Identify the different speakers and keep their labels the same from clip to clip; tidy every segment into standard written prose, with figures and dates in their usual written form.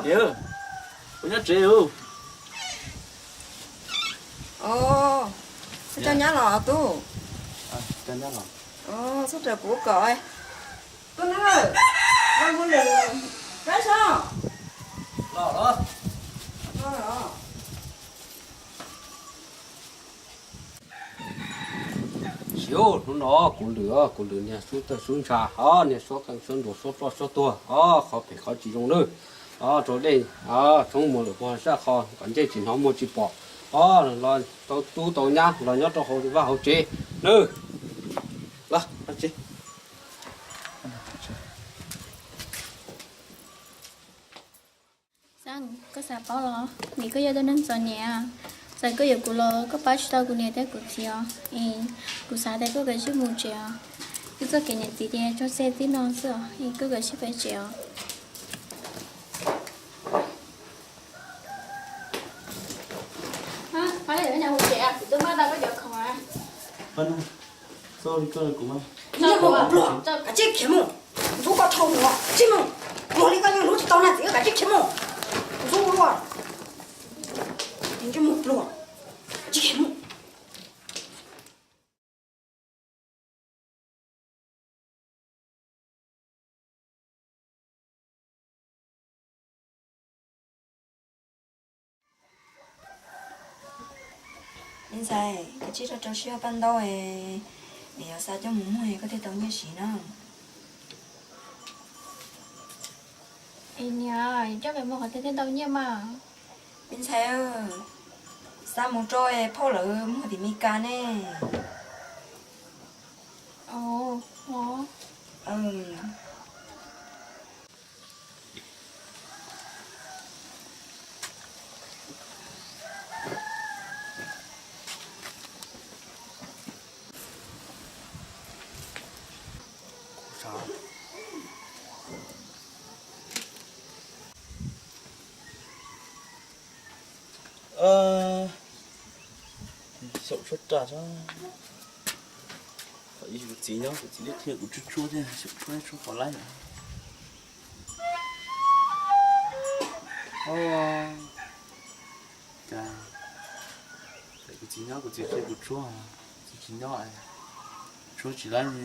Speaker 1: Kìa, con nhá triệu.
Speaker 2: Ồ, sao cho nhá lò tu.
Speaker 1: Cho nhá lò.
Speaker 2: Ồ, sao trời của cõi. Con ơi, con muốn được cái sao?
Speaker 1: Lò đó.
Speaker 2: Thôi rồi.
Speaker 1: Xíu, nó của lửa nhà xuống trà. Nhà số càng xuống đổ số tua. Khó phải khó chỉ dùng nữa. Chỗ đây, trong một lửa qua ra khó, còn chơi chỉ nó một chỉ bỏ. Là tàu nhá, là nhớ cho hồ vào hồ chế. Nữa. Là, chế.
Speaker 3: Sang có sao bảo lo nghĩ có giờ tôi nên sợ nhà sai có giờ cụ lo có bắt tao cụ nhà tới cụ xíu cụ sao tới có cái chút mua chèo cứ cho cái nhà tí đi cho xe tí non sợ có cái chút phải chèo ha phải để nhà mua chèo tôi bắt tao có giờ không à
Speaker 1: Vâng, sorry con của mình.
Speaker 2: 이제 뭐 불러. 같이 개모. 누가 타고 와. 지금 머리가 그냥 로지 떠나지. 같이 개모. 누구 와. 이제 뭐 불러. 같이 개모. 인사해. 같이 저 시합 한다고 해. 내가 사정 못해. 그때 동네 시나.
Speaker 3: nhà chắc phải mua cái tên đâu nhá mà
Speaker 2: 인사요. 사무조에 폴름 어디 미까네.
Speaker 3: ồ ồ
Speaker 2: 응.
Speaker 1: Sao?
Speaker 4: Sậu sốt trà cho phải cái gì nhá cái gì thiệt của chút chua thế sậu chua khó lạnh chà phải cái gì nhá cái gì thiệt của chua chỉ nhỏ này chua chỉ lạnh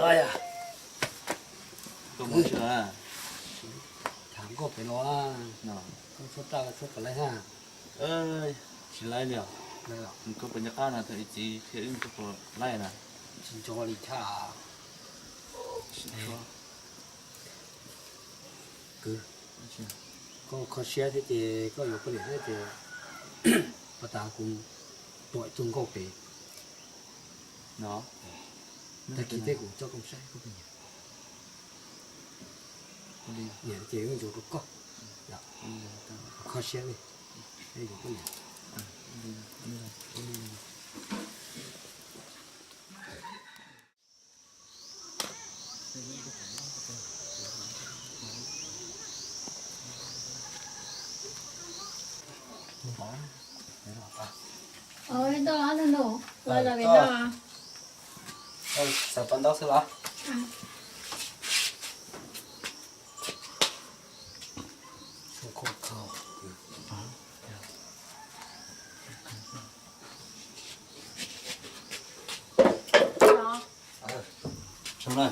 Speaker 4: ơi à không muốn chưa à
Speaker 1: Thằng có phải lo
Speaker 4: nào
Speaker 1: con số ta số còn lại ha.
Speaker 4: ơi chỉ lạnh nè
Speaker 1: Đây là
Speaker 4: mình có bánh cá nào thì chỉ thiệt mình có lạnh nè
Speaker 1: chỉ cho đi thả cứ có xe thì có nhiều cái này thì bà ta cũng đội chung có cái
Speaker 4: nó
Speaker 1: ta kỳ tế cũng cho công sai có cái gì nhà chỉ có chỗ có khó xe đi đây là cái này
Speaker 3: ôi đó là nó là bên đó
Speaker 1: sao con đó sao không không
Speaker 3: đó
Speaker 4: trong này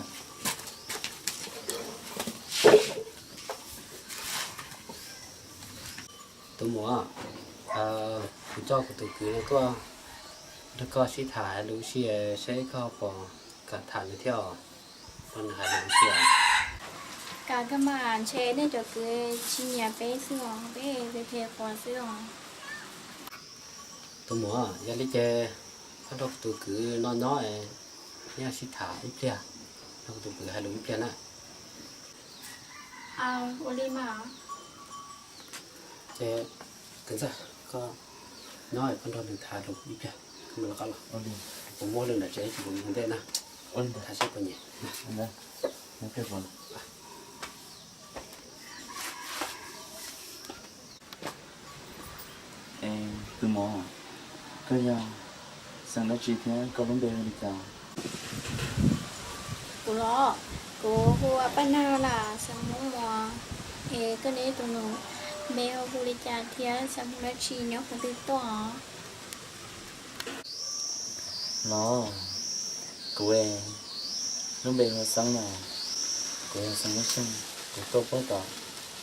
Speaker 1: tôi muốn cho của tôi cứ có nó có sĩ thải lũ xe sẽ có còn cả thải nữa theo còn hai lũ xe
Speaker 3: cả cái mà chế nên cho cái chi nhà bé xưa bé về phía qua xưa
Speaker 1: tôi muốn giờ lấy chơi có đọc tôi cứ nói nha sĩ thải ít kia đọc tôi cứ hai lũ ít kia nè
Speaker 3: oli mà
Speaker 1: chơi cái gì có nói con đó đừng thả lũ ít kia không được cả làผมmua lần là chơi chỉ cũng không thế nè thả sẽ có nhỉ
Speaker 4: đây một cái phần mỏ cái giờ sang đó chỉ thế có vấn đề gì cả
Speaker 3: cô lo cô hùa ban nào là sang mông mò cái này tụi nó mèo hùa đi chả thiệt sang nó chỉ nhóc phải tự tỏ
Speaker 4: nó cô em lúc bây giờ sáng nào cô em sang nó xong cô tôi bắt đầu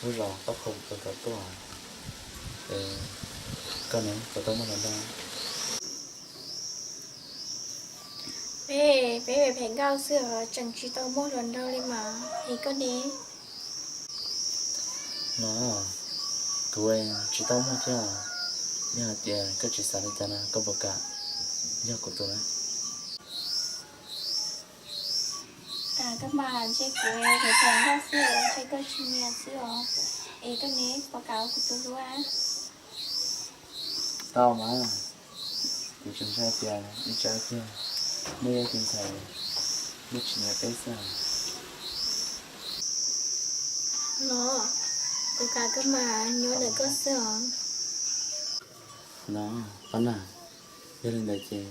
Speaker 4: lúc rồi tao không tôi tôi tôi cái này tôi mới làm ra
Speaker 3: bé phải gao sữa chẳng chỉ tao mua lần đâu đi mà thì có đi
Speaker 4: nó cô em chỉ tao mua theo nhà tiền cái chỉ sản cho nó có bậc cả nhà của tôi
Speaker 3: các bạn chơi quê thì phải gao sữa chơi cơ chi nhà sữa cái này báo cáo của tôi luôn
Speaker 4: tao mà thì chúng ta tiền đi chơi tiền nơi tiền xài đi chỉ là cái sao
Speaker 3: nó cô cả các bạn nhớ được cơ sở
Speaker 4: nó vẫn là gia đình đại chị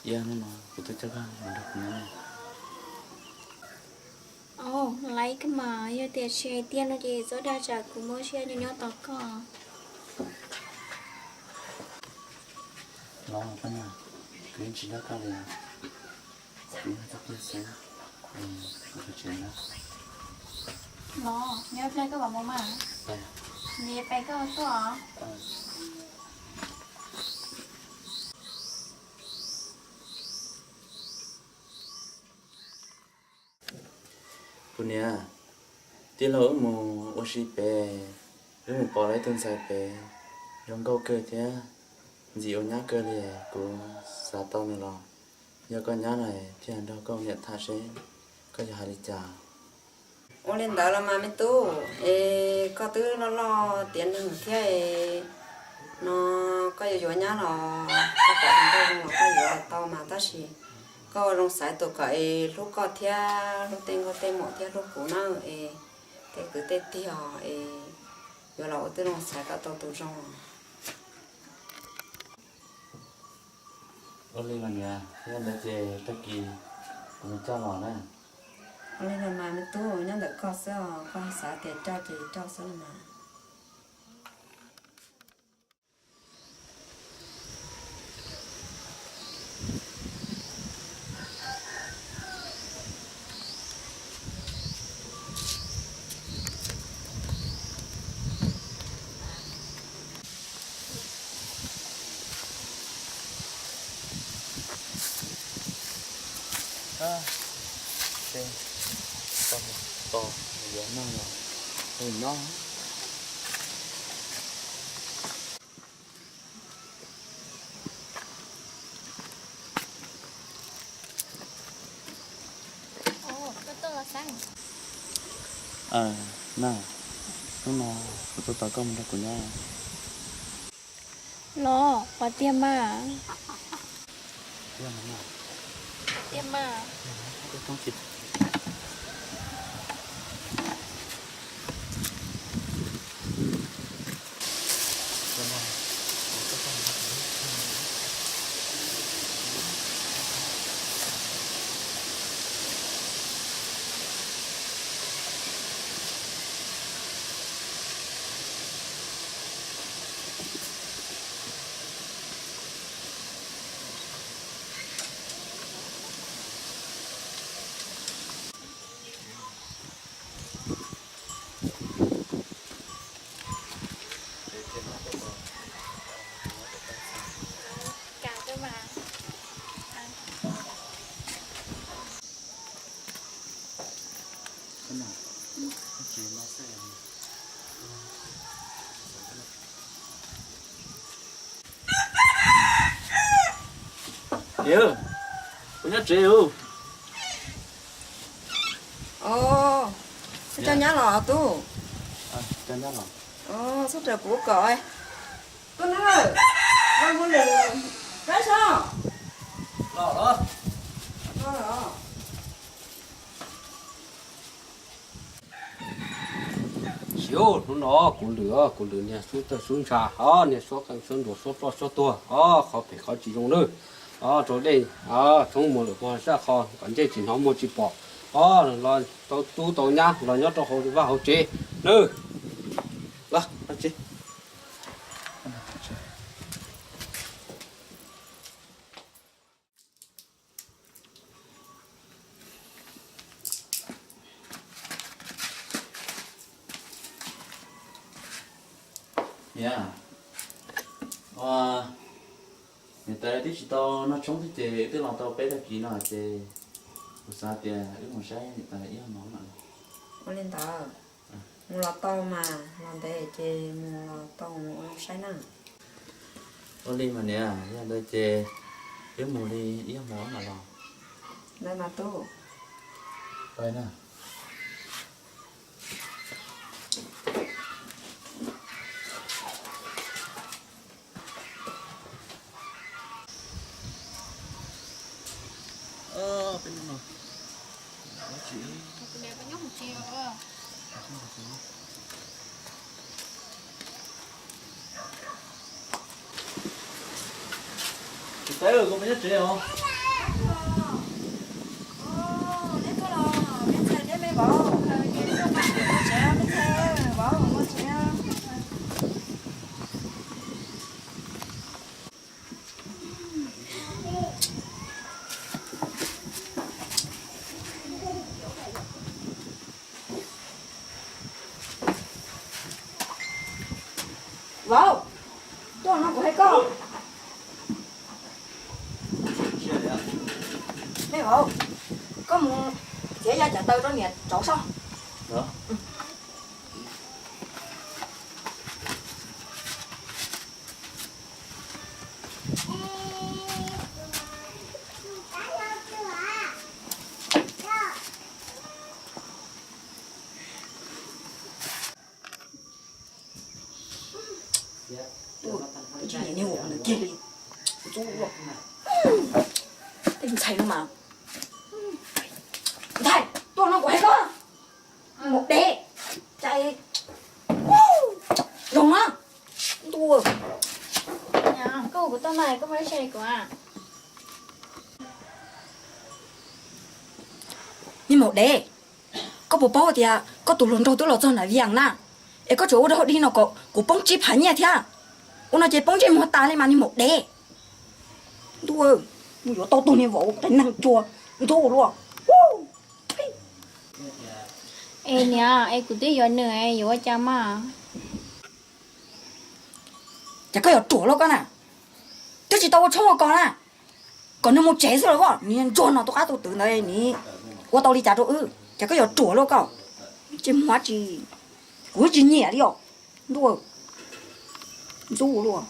Speaker 4: gia nó của tôi cho bạn mà được nó
Speaker 3: lấy cái mà giờ tiền chơi tiền là gì số đa trả của mỗi chơi nhau nhau tao có
Speaker 4: nó vẫn là cái chỉ là cái này chỉ là cái tiền số cái chuyện đó
Speaker 3: nó nhớ play các bạn mong mà nhớ play các bạn có
Speaker 4: punya tí lỡ mù ô xí bè rồi một bỏ lấy tên xài bè trong câu cơ thế gì ô nhá cơ lìa của xã tao này lo giờ con nhá này thì anh đâu công nhận thà sẽ có giờ hai đi chào
Speaker 2: ô lên đó là mà mình tu có thứ nó lo tiền đừng thế nó có nhiều nhá nó có cả nó có nhiều tao mà ta chỉ có trong sải tụ cái lúc có thia lúc tên một thia lúc cũ nó thế cứ tết thì họ giờ là ở tên trong sải cả tao tụ trong
Speaker 4: ô lên là nhà thế anh đã chơi tất kỳ cũng cho lò nè
Speaker 2: ô lên là mà mình tu nhá được có sao có sải thì cho sao mà
Speaker 4: xem con to giờ nó là hồi nó
Speaker 3: cái tôi là sáng
Speaker 4: nè nó tôi tao công ra của nhau
Speaker 3: nó và tiêm mà
Speaker 4: Dạ mà
Speaker 3: tiêm mà
Speaker 4: cái con thịt
Speaker 3: cả cơ mà
Speaker 4: cái nào cái chuyện nó sẽ yêu tôi nhớ chiều
Speaker 2: ô cho nhá lò tu
Speaker 4: cho nó là
Speaker 2: ô số trời của cõi con ơi con muốn được cái sao
Speaker 1: đó
Speaker 2: đó đó
Speaker 1: chiếu nó củ lửa nhà xuống trà nhà số càng xuống đồ số tua khó phải khó chỉ dùng nữa rồi đây trong một lửa hoa sẽ khó còn chơi chỉ nó một chỉ bỏ rồi tàu nhá rồi nhớ tàu hồ thì vào hồ chế nữa là chế
Speaker 4: yeah người ta đi chỉ tao nó chống thì chế tức là tao bé ta kỹ nó chế một sao tiền ước một sai người ta ý nó mà
Speaker 2: Ô lên tao mua lọ tàu mà làm thế chị mua lọ tàu mua sai năng
Speaker 4: Oli mà nè ra đây chế ước một đi ý nó mà lo
Speaker 2: đây mà tu
Speaker 4: vậy nè bên nào chị
Speaker 3: Để có nhóc một chiều
Speaker 4: tới rồi con biết chị không
Speaker 2: vào tôi nó có hay con mấy vào có một dễ ra trả tao đó nè chỗ sao
Speaker 4: đó
Speaker 2: cái chuyện này nhiều người kia đi chú luôn tình thầy mà thầy tôi nó có hay con một đế chạy rồng á tôi
Speaker 3: Nhà câu của tao này có mấy xe của
Speaker 2: nhưng một đế có bộ bao thì có tủ lồng đâu tủ lồng cho này vàng na ấy có chỗ đó đi nó có của bông chip hẳn nha thia ông nói chơi bông chip một ta lên mà đi một đế tôi mua tao tụi này vỗ đánh năng chua tôi luôn
Speaker 3: Ê nha, ê của tí giờ nữa ê, giờ cha mà
Speaker 2: chả có chỗ đâu con à tôi chỉ tao không có con à còn nó một chế rồi đó nên chua nó tôi cá tôi tự này nè qua tao đi trả chỗ chả có chỗ đâu con chỉ hóa chỉ của chỉ nhẹ đi luôn du luôn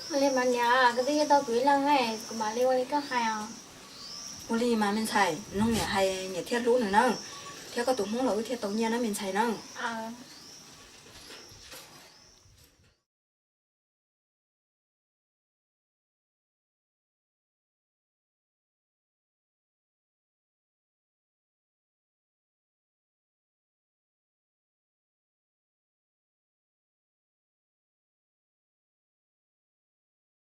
Speaker 3: lên mà nhà, cái tí tao quý lăng ấy, của bà Liêu ấy có hay à
Speaker 2: ô li mà mình xài nó nhẹ hay nhẹ thiết lú nữa nè theo có tụng không lỗi theo tàu nhiên nó mình xài nè
Speaker 3: À